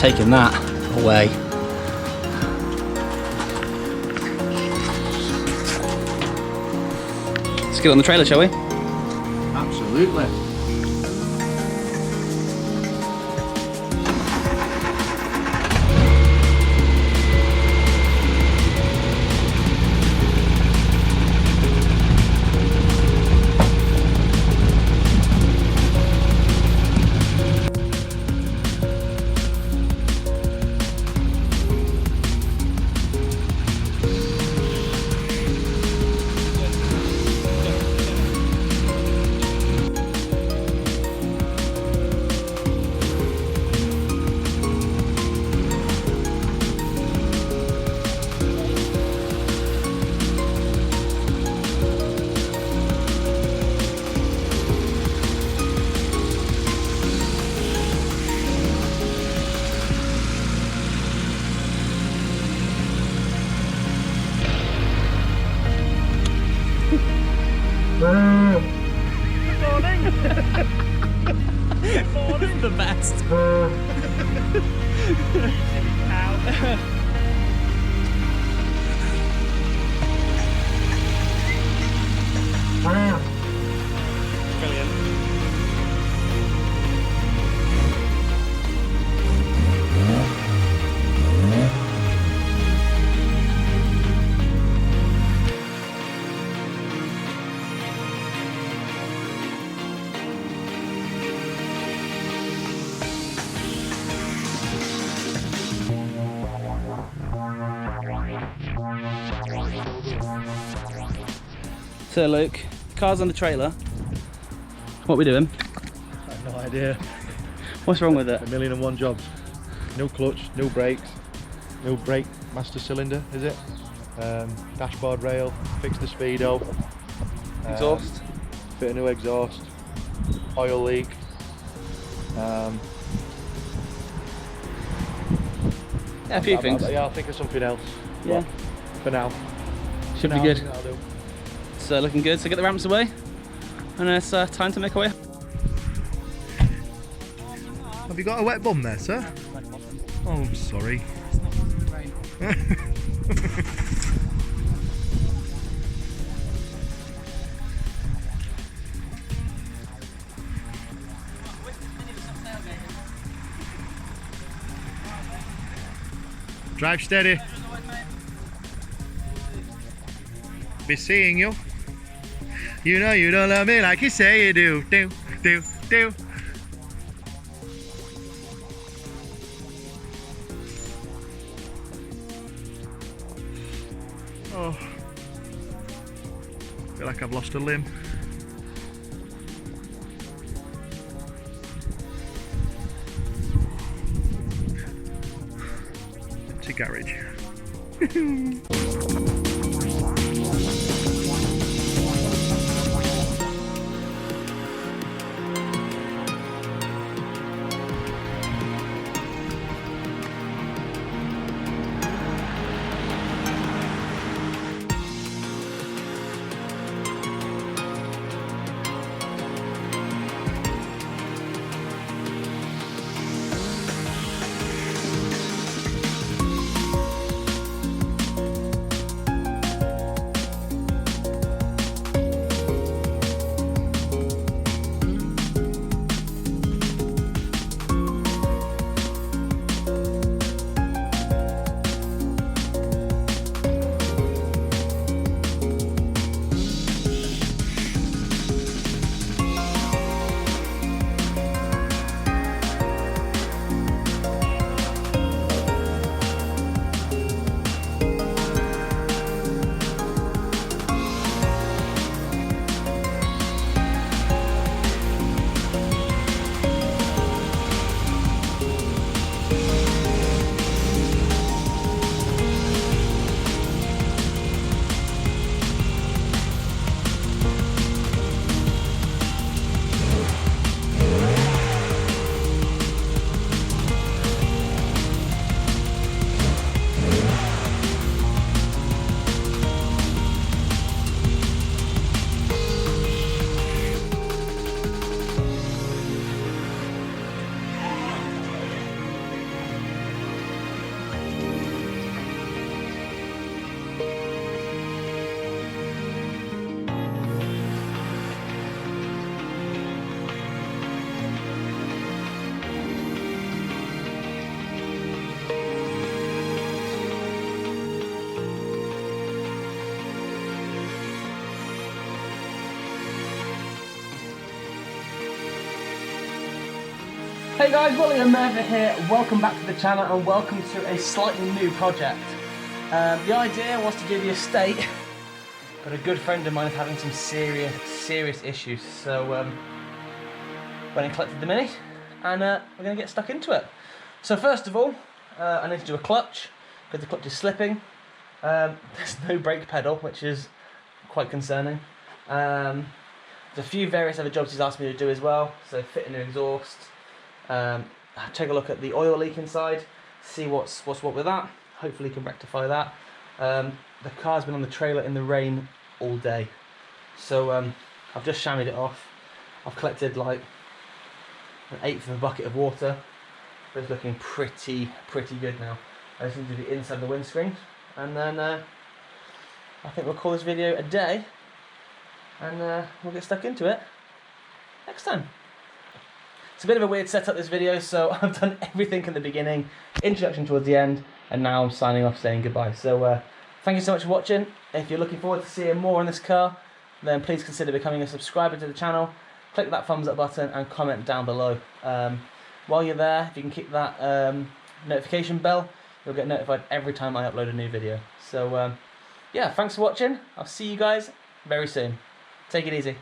taking that away. Let's get on the trailer, shall we? Absolutely. The best. Brilliant. So Luke, car's on the trailer. What are we doing? I have no idea. What's wrong with it? 1,000,001 jobs. No clutch, no brakes, no brake master cylinder, is it? Dashboard rail, fix the speedo. Exhaust? Fit a new exhaust. Oil leak. Yeah, a few things. Yeah, I'll think of something else. Yeah. For now. Should be I good. think that'll do. So looking good, so get the ramps away. And it's time to make our way. Have you got a wet bum there, sir? Oh, I'm sorry. Drive steady. Be seeing you. You know you don't love me like you say you do. Do, do, do. Oh, feel like I've lost a limb. Empty garage. Hey guys, Willie and Murfitt here. Welcome back to the channel and welcome to a slightly new project. The idea was to do the estate, but a good friend of mine is having some serious issues. So went and collected the Mini and we're going to get stuck into it. So first of all, I need to do a clutch because the clutch is slipping. There's no brake pedal, which is quite concerning. There's a few various other jobs he's asked me to do as well. So fit a new exhaust. Take a look at the oil leak inside, see what's what with that. Hopefully he can rectify that. The car's been on the trailer in the rain all day, so I've just chamoised it off. I've collected like 1/8 of a bucket of water, but it's looking pretty good now. I just need to do the inside of the windscreen, and then I think we'll call this video a day, and we'll get stuck into it next time. It's a bit of a weird setup, this video, so I've done everything in the beginning, introduction towards the end, and now I'm signing off saying goodbye. So thank you so much for watching. If you're looking forward to seeing more on this car, then please consider becoming a subscriber to the channel. Click that thumbs up button and comment down below. While you're there, if you can keep that notification bell, you'll get notified every time I upload a new video. So yeah, thanks for watching. I'll see you guys very soon. Take it easy.